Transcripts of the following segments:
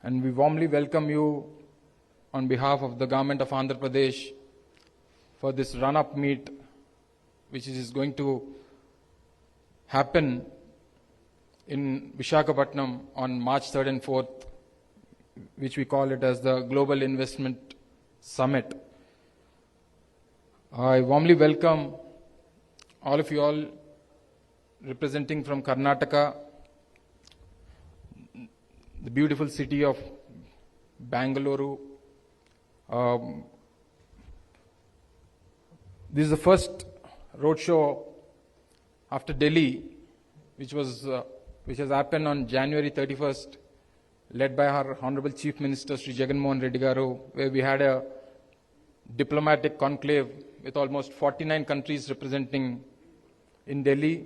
and we warmly welcome you on behalf of the government of Andhra Pradesh for this run-up meet, which is going to happen in Visakhapatnam on March 3rd and 4th, which we call it as the Global Investment Summit. I warmly welcome all of you all representing from Karnataka, the beautiful city of Bengaluru. This is the first roadshow after Delhi, which has happened on January 31st, led by our Honorable Chief Minister Sri Jagannath Reddy Garu, where we had a diplomatic conclave with almost 49 countries representing in Delhi,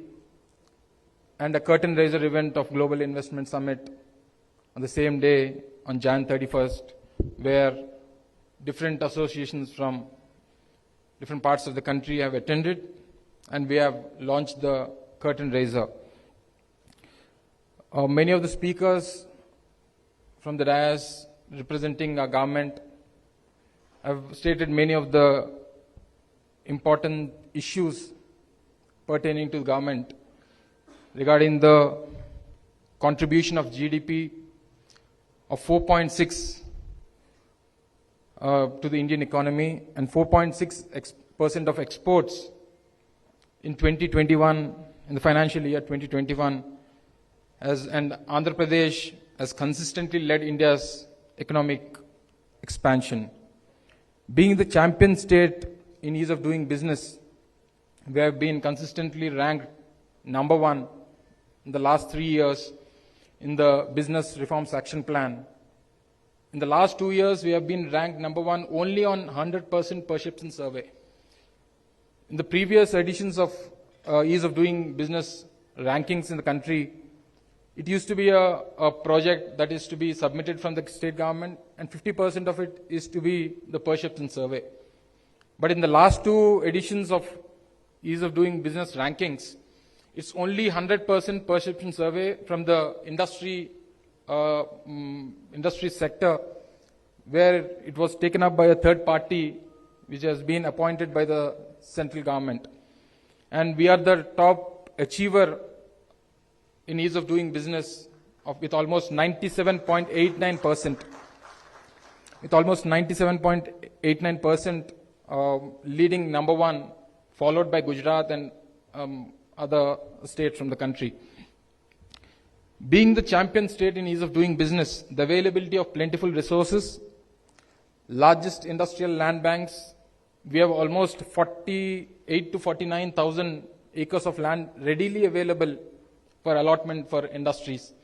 and a curtain raiser event of Global Investment Summit on the same day on Jan 31st, where different associations from different parts of the country have attended, and we have launched the curtain raiser. Many of the speakers from the dais representing our government have stated many of the important issues pertaining to the government regarding the contribution of GDP of 4.6 to the Indian economy and 4.6% of exports in 2021, in the financial year 2021, and Andhra Pradesh has consistently led India's economic expansion. Being the champion state in ease of doing business, we have been consistently ranked number one in the last 3 years in the Business Reforms Action Plan. In the last 2 years, we have been ranked number one only on 100% perception survey. In the previous editions of ease of doing business rankings in the country, it used to be a project that is to be submitted from the state government, and 50% of it is to be the perception survey. But in the last 2 editions of ease of doing business rankings, it's only 100% perception survey from the industry sector, where it was taken up by a third party which has been appointed by the central government. And we are the top achiever in ease of doing business with almost 97.89%. With almost 97.89% leading number one, followed by Gujarat and other states from the country. Being the champion state in ease of doing business, the availability of plentiful resources, largest industrial land banks, we have almost 48 to 49,000 acres of land readily available for allotment for industries.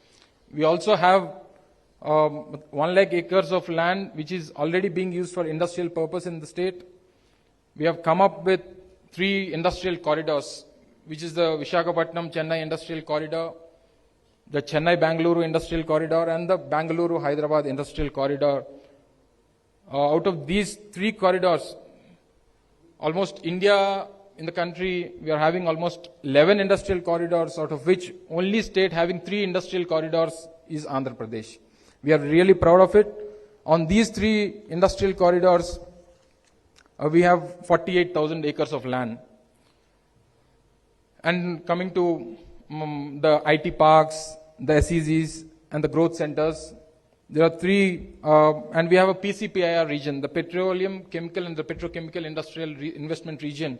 We also have 1 lakh acres of land which is already being used for industrial purpose in the state. We have come up with 3 industrial corridors, which is the Visakhapatnam-Chennai Industrial Corridor, the Chennai-Bengaluru Industrial Corridor, and the Bengaluru-Hyderabad Industrial Corridor. Out of these 3 corridors, almost India in the country, we are having almost 11 industrial corridors, out of which only state having 3 industrial corridors is Andhra Pradesh. We are really proud of it. On these 3 industrial corridors, we have 48,000 acres of land. And coming to the IT parks, the SEZs, and the growth centers, there are 3, and we have a PCPIR region, the Petroleum, Chemical, and the Petrochemical Industrial Investment Region,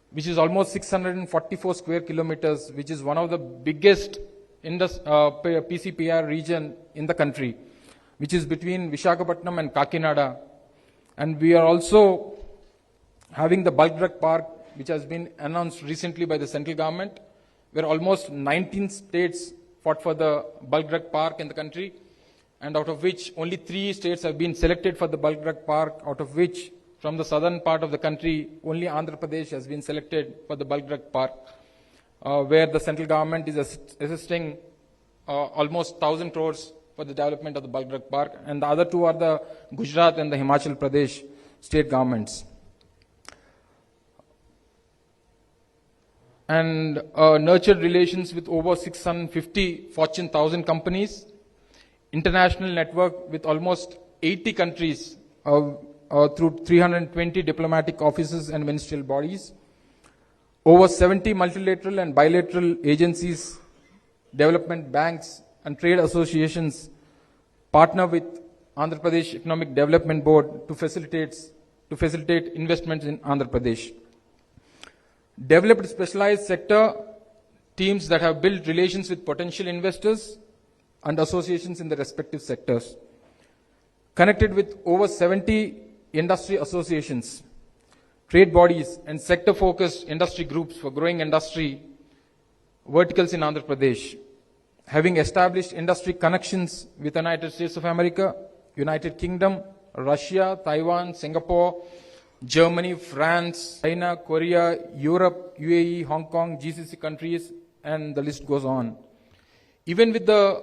which is almost 644 square kilometers, which is one of the biggest PCPIR region in the country, which is between Visakhapatnam and Kakinada. And we are also having the bulk drug park, which has been announced recently by the central government, where almost 19 states fought for the bulk drug park in the country, and out of which only 3 states have been selected for the bulk drug park, out of which from the southern part of the country, only Andhra Pradesh has been selected for the bulk drug park, where the central government is assisting almost 1,000 crores for the development of the bulk drug park, and the other 2 are the Gujarat and the Himachal Pradesh state governments. And nurtured relations with over 650 Fortune 1000 companies, international network with almost 80 countries through 320 diplomatic offices and ministerial bodies, over 70 multilateral and bilateral agencies, development banks, and trade associations partner with Andhra Pradesh Economic Development Board to facilitate investments in Andhra Pradesh. Developed specialized sector teams that have built relations with potential investors and associations in the respective sectors. Connected with over 70 industry associations, trade bodies, and sector-focused industry groups for growing industry verticals in Andhra Pradesh. Having established industry connections with the United States of America, United Kingdom, Russia, Taiwan, Singapore, Germany, France, China, Korea, Europe, UAE, Hong Kong, GCC countries, and the list goes on. Even with the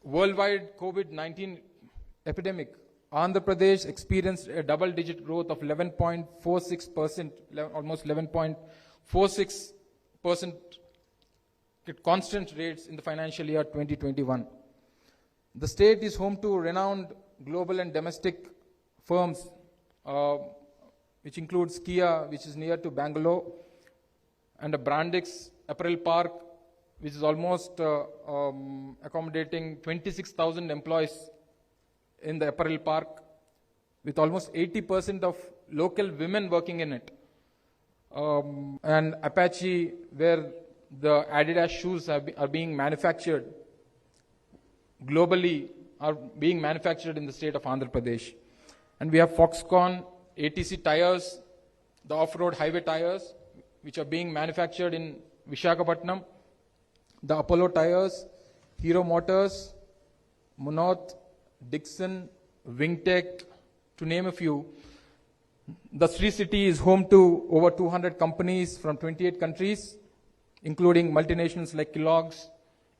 worldwide COVID-19 epidemic, Andhra Pradesh experienced a double-digit growth of 11.46%, almost 11.46% at constant rates in the financial year 2021. The state is home to renowned global and domestic firms, which includes Kia, which is near to Bengaluru, and a Brandix apparel park, which is almost accommodating 26,000 employees in the apparel park, with almost 80% of local women working in it. And Apache, where the Adidas shoes are being manufactured globally, are being manufactured in the state of Andhra Pradesh. And we have Foxconn, ATC tires, the off-road highway tires, which are being manufactured in Visakhapatnam, the Apollo tires, Hero Motors, Munoz, Dixon, Wingtech, to name a few. The Sri City is home to over 200 companies from 28 countries, including multinationals like Kellogg's,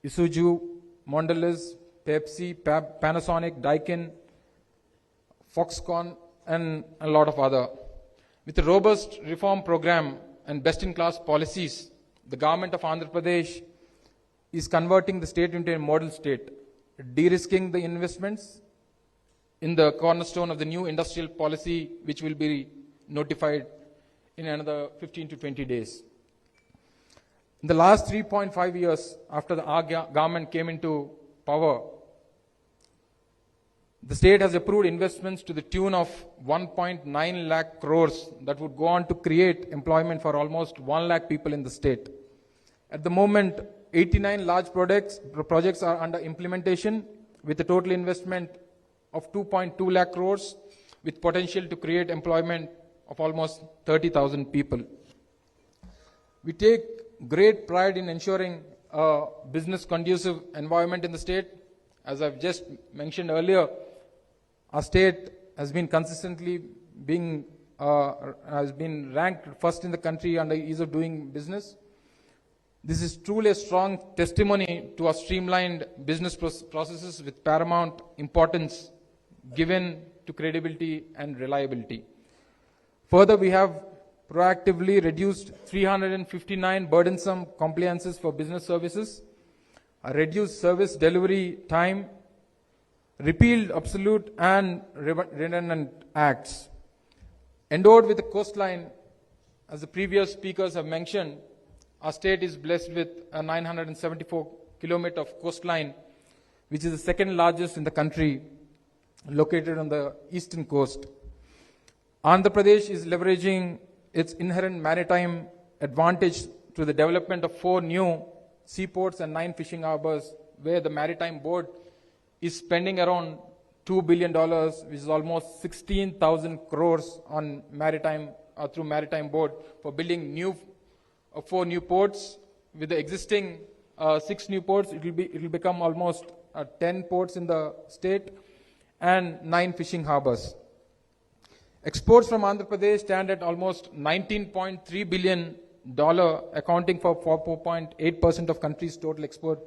Isuzu, Mondelez, Pepsi, Panasonic, Daikin, Foxconn, and a lot of other. With a robust reform program and best-in-class policies, the government of Andhra Pradesh is converting the state into a model state, de-risking the investments in the cornerstone of the new industrial policy, which will be notified in another 15 to 20 days. In the last 3.5 years after our government came into power, the state has approved investments to the tune of 1.9 lakh crores that would go on to create employment for almost 1 lakh people in the state. At the moment, 89 large projects are under implementation with a total investment of 2.2 lakh crores with potential to create employment of almost 30,000 people. We take great pride in ensuring a business conducive environment in the state. As I've just mentioned earlier, our state has been consistently has been ranked first in the country under ease of doing business. This is truly a strong testimony to our streamlined business processes with paramount importance given to credibility and reliability. Further, we have proactively reduced 359 burdensome compliances for business services, reduced service delivery time, repealed obsolete and redundant acts. Endowed with a coastline, as the previous speakers have mentioned, our state is blessed with a 974-kilometer of coastline, which is the second largest in the country, located on the eastern coast. Andhra Pradesh is leveraging its inherent maritime advantage to the development of 4 new seaports and 9 fishing harbors, where the Maritime Board is spending around $2 billion, which is almost 16,000 crores on maritime through Maritime Board for building 4 new ports. With the existing 6 new ports, it will become almost 10 ports in the state and 9 fishing harbors. Exports from Andhra Pradesh stand at almost $19.3 billion, accounting for 4.8% of country's total export.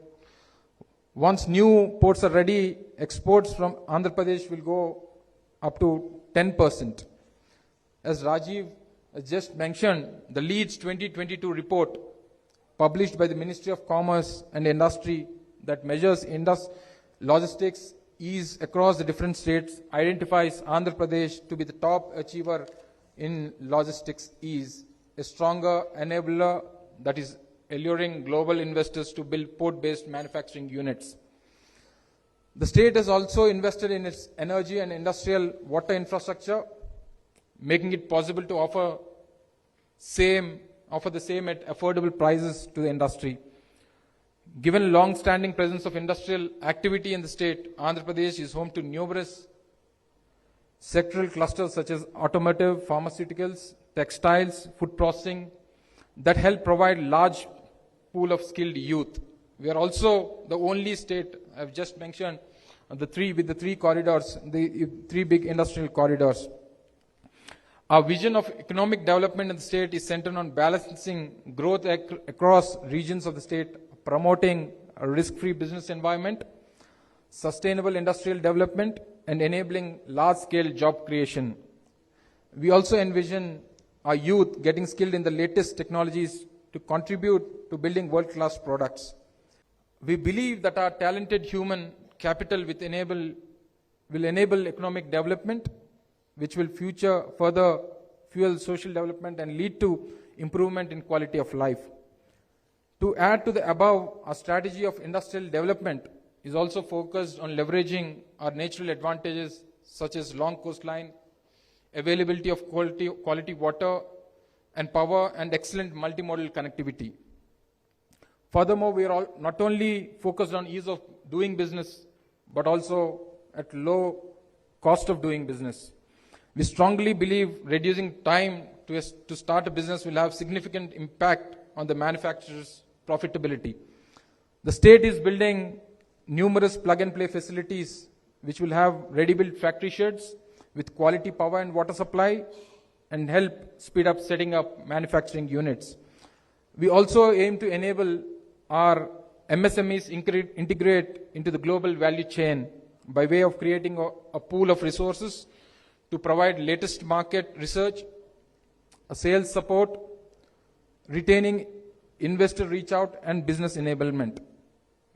Once new ports are ready, exports from Andhra Pradesh will go up to 10%. As Rajiv just mentioned, the Leeds 2022 report published by the Ministry of Commerce and Industry that measures logistics ease across the different states identifies Andhra Pradesh to be the top achiever in logistics ease, a stronger enabler that is alluring global investors to build port-based manufacturing units. The state has also invested in its energy and industrial water infrastructure, making it possible to offer the same at affordable prices to the industry. Given long-standing presence of industrial activity in the state, Andhra Pradesh is home to numerous sectoral clusters such as automotive, pharmaceuticals, textiles, food processing that help provide large pool of skilled youth. We are also the only state, I've just mentioned, with the three corridors, the three big industrial corridors. Our vision of economic development in the state is centered on balancing growth across regions of the state, promoting a risk-free business environment, sustainable industrial development, and enabling large-scale job creation. We also envision our youth getting skilled in the latest technologies to contribute to building world-class products. We believe that our talented human capital will enable economic development, which will further fuel social development and lead to improvement in quality of life. To add to the above, our strategy of industrial development is also focused on leveraging our natural advantages such as long coastline, availability of quality water and power, and excellent multimodal connectivity. Furthermore, we are not only focused on ease of doing business, but also at low cost of doing business. We strongly believe reducing time to start a business will have significant impact on the manufacturer's profitability. The state is building numerous plug-and-play facilities which will have ready-built factory sheds with quality power and water supply and help speed up setting up manufacturing units. We also aim to enable our MSMEs integrate into the global value chain by way of creating a pool of resources to provide latest market research, a sales support, retaining investor reach out, and business enablement.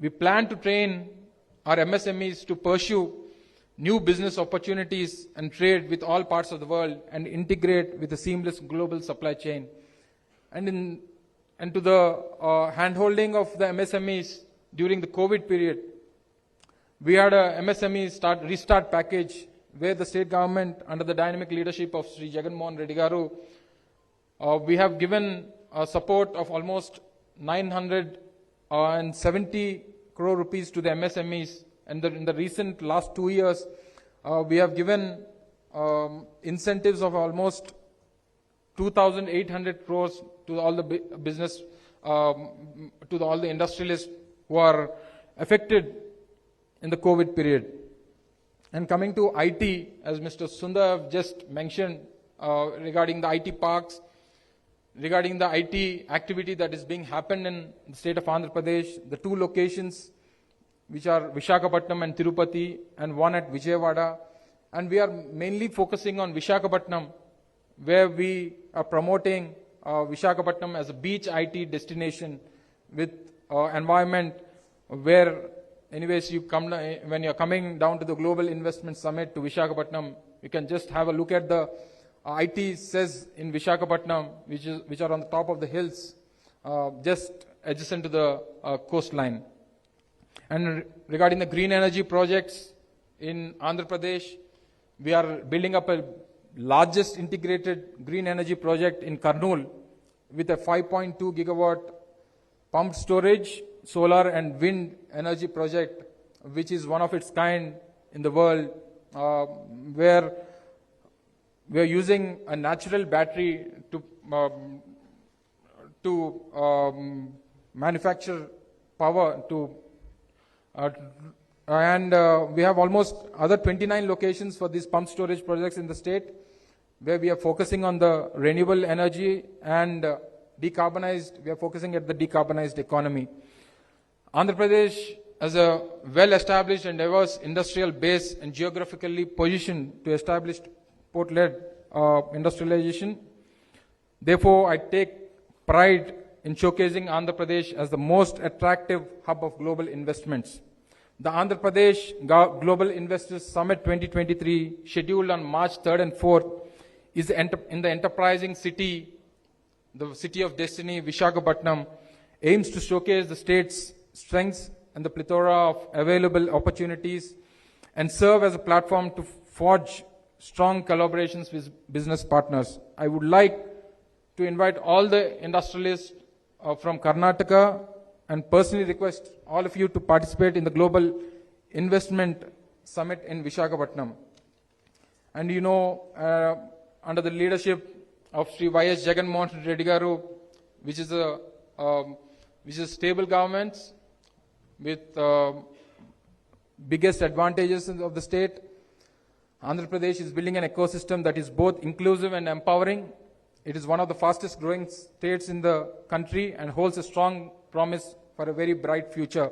We plan to train our MSMEs to pursue new business opportunities and trade with all parts of the world and integrate with a seamless global supply chain. And to the hand-holding of the MSMEs during the COVID period, we had a MSME restart package where the state government, under the dynamic leadership of Sri Jagan Mohan Reddy Garu, we have given support of almost 970 crore rupees to the MSMEs. And in the recent last 2 years, we have given incentives of almost 2,800 crores to all the business, to all the industrialists who are affected in the COVID period. And coming to IT, as Mr. Sundar just mentioned, regarding the IT parks, regarding the IT activity that is being happened in the state of Andhra Pradesh, the two locations which are Visakhapatnam and Tirupati, and one at Vijayawada. And we are mainly focusing on Visakhapatnam, where we are promoting Visakhapatnam as a beach IT destination with environment where, anyways, when you're coming down to the Global Investment Summit to Visakhapatnam, you can just have a look at the IT says in Visakhapatnam, which are on the top of the hills, just adjacent to the coastline. And regarding the green energy projects in Andhra Pradesh, we are building up a largest integrated green energy project in Kurnool with a 5.2 gigawatt pumped storage, solar and wind energy project, which is one of its kind in the world, where we are using a natural battery to manufacture power and we have almost other 29 locations for these pump storage projects in the state, where we are focusing on the renewable energy and we are focusing at the decarbonized economy. Andhra Pradesh as a well-established and diverse industrial base and geographically positioned to establish port-led industrialization. Therefore, I take pride in showcasing Andhra Pradesh as the most attractive hub of global investments. The Andhra Pradesh Global Investors Summit 2023, scheduled on March 3rd and 4th, is in the enterprising city, the city of destiny, Visakhapatnam, aims to showcase the state's strengths and the plethora of available opportunities and serve as a platform to forge strong collaborations with business partners. I would like to invite all the industrialists from Karnataka and personally request all of you to participate in the Global Investment Summit in Visakhapatnam. And you know, under the leadership of Sri Y.S. Jagannath Reddy Garu, which is a stable government with biggest advantages of the state, Andhra Pradesh is building an ecosystem that is both inclusive and empowering. It is one of the fastest growing states in the country and holds a strong promise for a very bright future.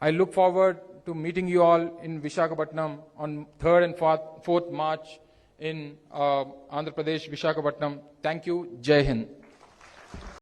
I look forward to meeting you all in Visakhapatnam on 3rd and 4th March in Andhra Pradesh, Visakhapatnam. Thank you. Jai Hind.